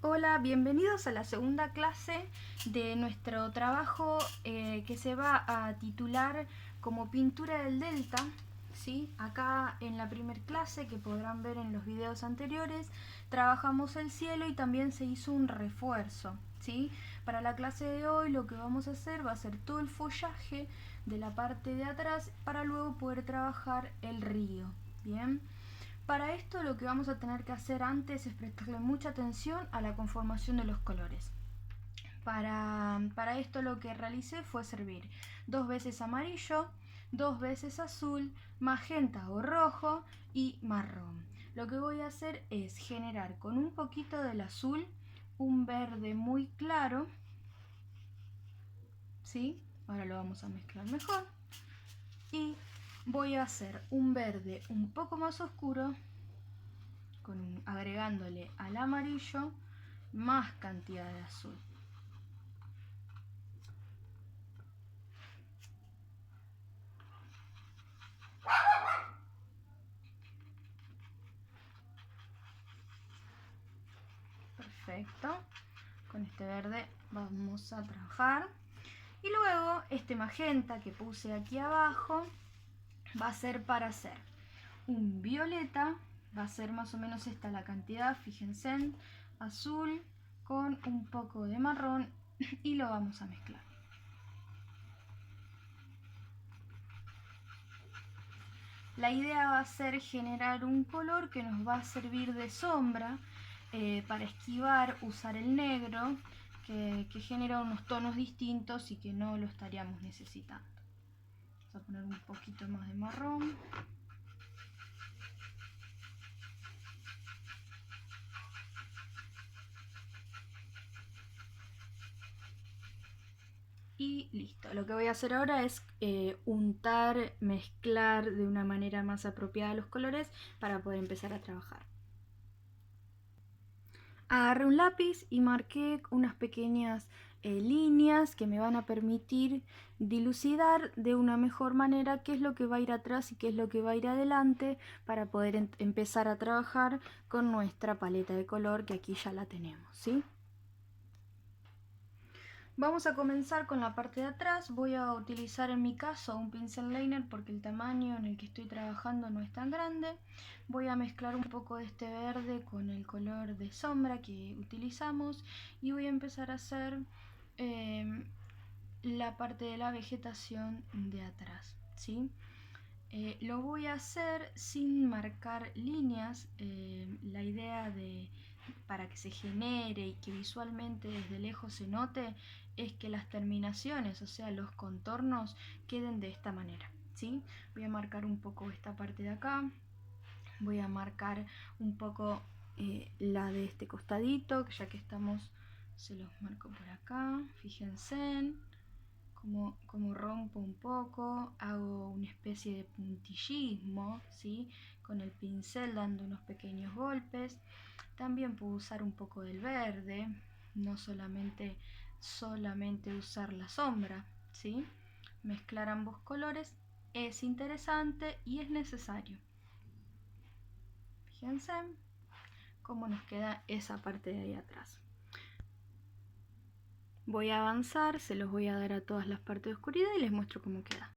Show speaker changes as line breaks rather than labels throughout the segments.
Hola, bienvenidos a la segunda clase de nuestro trabajo que se va a titular como Pintura del Delta. ¿Sí? Acá en la primera clase, que podrán ver en los videos anteriores, trabajamos el cielo y también se hizo un refuerzo. ¿Sí? Para la clase de hoy lo que vamos a hacer va a ser todo el follaje de la parte de atrás para luego poder trabajar el río. ¿Bien? Para esto lo que vamos a tener que hacer antes es prestarle mucha atención a la conformación de los colores. Para esto lo que realicé fue servir 2 veces amarillo, 2 veces azul, magenta o rojo y marrón. Lo que voy a hacer es generar con un poquito del azul un verde muy claro, ¿sí? Ahora lo vamos a mezclar mejor. Y voy a hacer un verde un poco más oscuro agregándole al amarillo más cantidad de azul. Perfecto. Con este verde vamos a trabajar. Y luego este magenta que puse aquí abajo va a ser para hacer un violeta. Va a ser más o menos esta la cantidad, fíjense, azul con un poco de marrón y lo vamos a mezclar. La idea va a ser generar un color que nos va a servir de sombra para esquivar, usar el negro, que genera unos tonos distintos y que no lo estaríamos necesitando. Vamos a poner un poquito más de marrón. Y listo. Lo que voy a hacer ahora es untar, mezclar de una manera más apropiada los colores para poder empezar a trabajar. Agarré un lápiz y marqué unas pequeñas líneas que me van a permitir dilucidar de una mejor manera qué es lo que va a ir atrás y qué es lo que va a ir adelante para poder empezar a trabajar con nuestra paleta de color, que aquí ya la tenemos, ¿sí? Vamos a comenzar con la parte de atrás. Voy a utilizar en mi caso un pincel liner porque el tamaño en el que estoy trabajando no es tan grande. Voy a mezclar un poco de este verde con el color de sombra que utilizamos y voy a empezar a hacer la parte de la vegetación de atrás, ¿sí? Lo voy a hacer sin marcar líneas. La idea para que se genere y que visualmente desde lejos se note es que las terminaciones, o sea los contornos, queden de esta manera, ¿sí? Voy a marcar un poco esta parte de acá. Voy a marcar un poco la de este costadito, ya que estamos, se los marco por acá. Fíjense como rompo un poco, hago una especie de puntillismo, ¿sí? Con el pincel dando unos pequeños golpes. También puedo usar un poco del verde, no solamente usar la sombra, ¿sí? Mezclar ambos colores es interesante y es necesario. Fíjense cómo nos queda esa parte de ahí atrás. Voy a avanzar, se los voy a dar a todas las partes de oscuridad y les muestro cómo queda.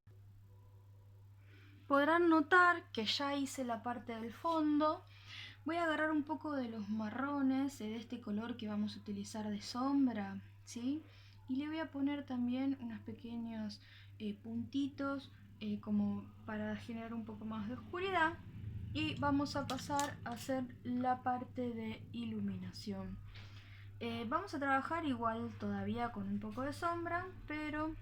Podrán notar que ya hice la parte del fondo. Voy a agarrar un poco de los marrones, de este color que vamos a utilizar de sombra, ¿sí? Y le voy a poner también unos pequeños puntitos como para generar un poco más de oscuridad. Y vamos a pasar a hacer la parte de iluminación. Vamos a trabajar igual todavía con un poco de sombra, pero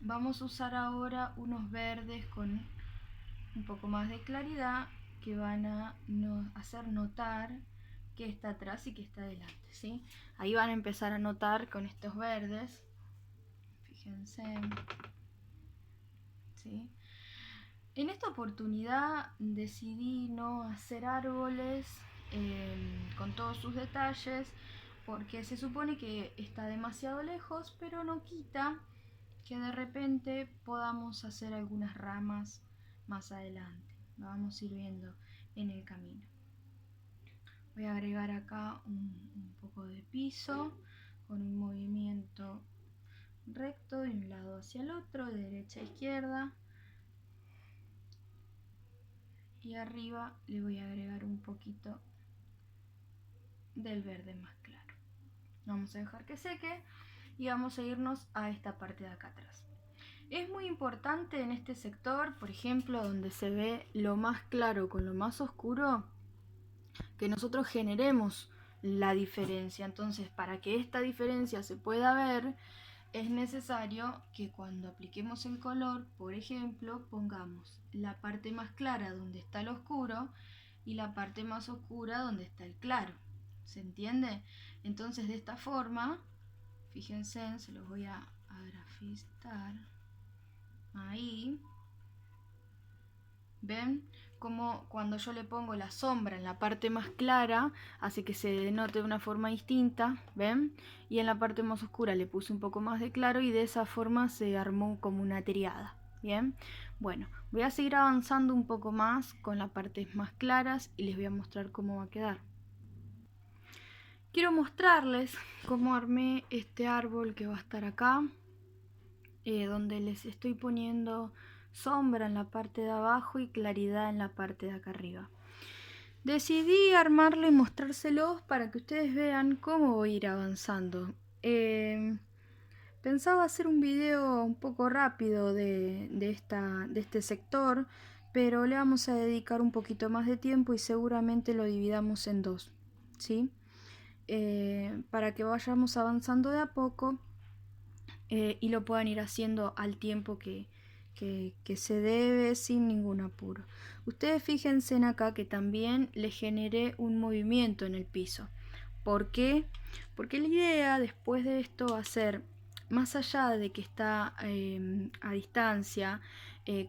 vamos a usar ahora unos verdes con un poco más de claridad que van a hacer notar que está atrás y que está adelante, ¿sí? Ahí van a empezar a notar con estos verdes, fíjense, ¿sí? En esta oportunidad decidí no hacer árboles con todos sus detalles porque se supone que está demasiado lejos, pero no quita que de repente podamos hacer algunas ramas más adelante. Lo vamos a ir viendo en el camino. Voy a agregar acá un poco de piso con un movimiento recto de un lado hacia el otro, de derecha a izquierda. Y arriba le voy a agregar un poquito del verde más claro. Vamos a dejar que seque y vamos a irnos a esta parte de acá atrás. Es muy importante en este sector, por ejemplo, donde se ve lo más claro con lo más oscuro, que nosotros generemos la diferencia. Entonces, para que esta diferencia se pueda ver, es necesario que cuando apliquemos el color, por ejemplo, pongamos la parte más clara donde está el oscuro y la parte más oscura donde está el claro. ¿Se entiende? Entonces, de esta forma, fíjense, se los voy a grafistar ahí. ¿Ven? Como cuando yo le pongo la sombra en la parte más clara, hace que se denote de una forma distinta, ¿ven? Y en la parte más oscura le puse un poco más de claro y de esa forma se armó como una triada, ¿bien? Bueno, voy a seguir avanzando un poco más con las partes más claras y les voy a mostrar cómo va a quedar. Quiero mostrarles cómo armé este árbol que va a estar acá, donde les estoy poniendo sombra en la parte de abajo y claridad en la parte de acá arriba. Decidí armarlo y mostrárselos para que ustedes vean cómo voy a ir avanzando. Pensaba hacer un video un poco rápido de este sector, pero le vamos a dedicar un poquito más de tiempo y seguramente lo dividamos en dos, ¿sí? Para que vayamos avanzando de a poco y lo puedan ir haciendo al tiempo que se debe, sin ningún apuro. Ustedes fíjense en acá que también le generé un movimiento en el piso. ¿Por qué? Porque la idea después de esto va a ser, más allá de que está a distancia,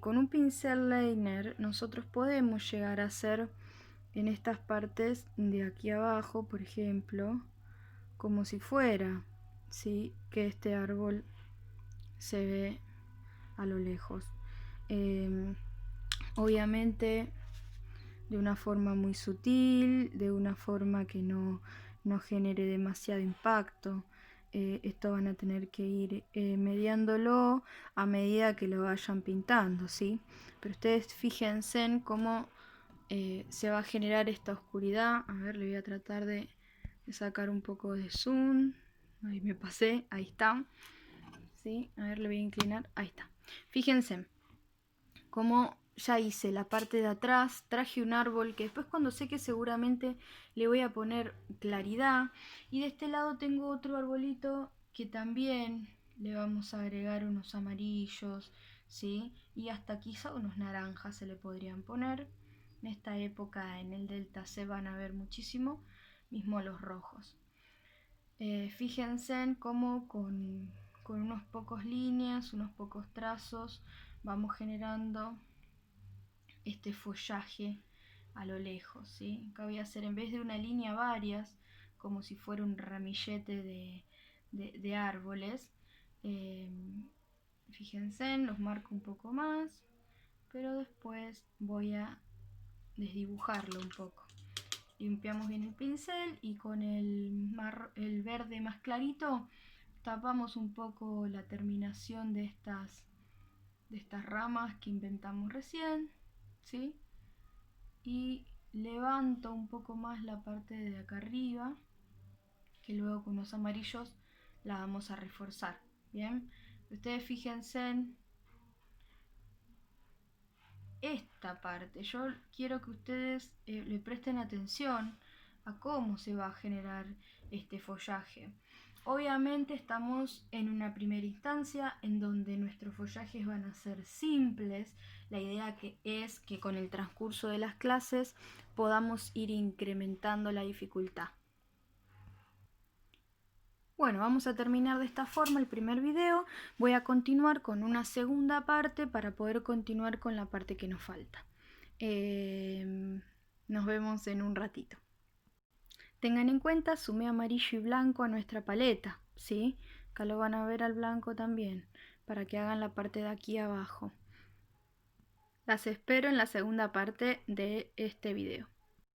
con un pincel liner nosotros podemos llegar a hacer en estas partes de aquí abajo, por ejemplo, como si fuera, ¿sí?, que este árbol se ve a lo lejos. Obviamente de una forma muy sutil, de una forma que no genere demasiado impacto. Esto van a tener que ir mediándolo a medida que lo vayan pintando, ¿sí? Pero ustedes fíjense en cómo se va a generar esta oscuridad. A ver, le voy a tratar de sacar un poco de zoom. Ahí me pasé, ahí está. ¿Sí? A ver, le voy a inclinar, ahí está. Fíjense cómo ya hice la parte de atrás, traje un árbol que después cuando seque seguramente le voy a poner claridad, y de este lado tengo otro arbolito que también le vamos a agregar unos amarillos, ¿sí? Y hasta quizá unos naranjas se le podrían poner. En esta época en el delta se van a ver muchísimo, mismo los rojos. Fíjense en cómo con unos pocos líneas, unos pocos trazos, vamos generando este follaje a lo lejos, ¿sí? Acá voy a hacer, en vez de una línea, varias, como si fuera un ramillete de árboles. Fíjense, los marco un poco más, pero después voy a desdibujarlo un poco. Limpiamos bien el pincel y con el verde más clarito tapamos un poco la terminación de estas ramas que inventamos recién, ¿sí? Y levanto un poco más la parte de acá arriba, que luego con los amarillos la vamos a reforzar. Bien, ustedes fíjense en esta parte. Yo quiero que ustedes le presten atención a cómo se va a generar este follaje. Obviamente estamos en una primera instancia en donde nuestros follajes van a ser simples. La idea es que con el transcurso de las clases podamos ir incrementando la dificultad. Bueno, vamos a terminar de esta forma el primer video. Voy a continuar con una segunda parte para poder continuar con la parte que nos falta. Nos vemos en un ratito. Tengan en cuenta, sumé amarillo y blanco a nuestra paleta, ¿sí? Acá lo van a ver al blanco también, para que hagan la parte de aquí abajo. Las espero en la segunda parte de este video.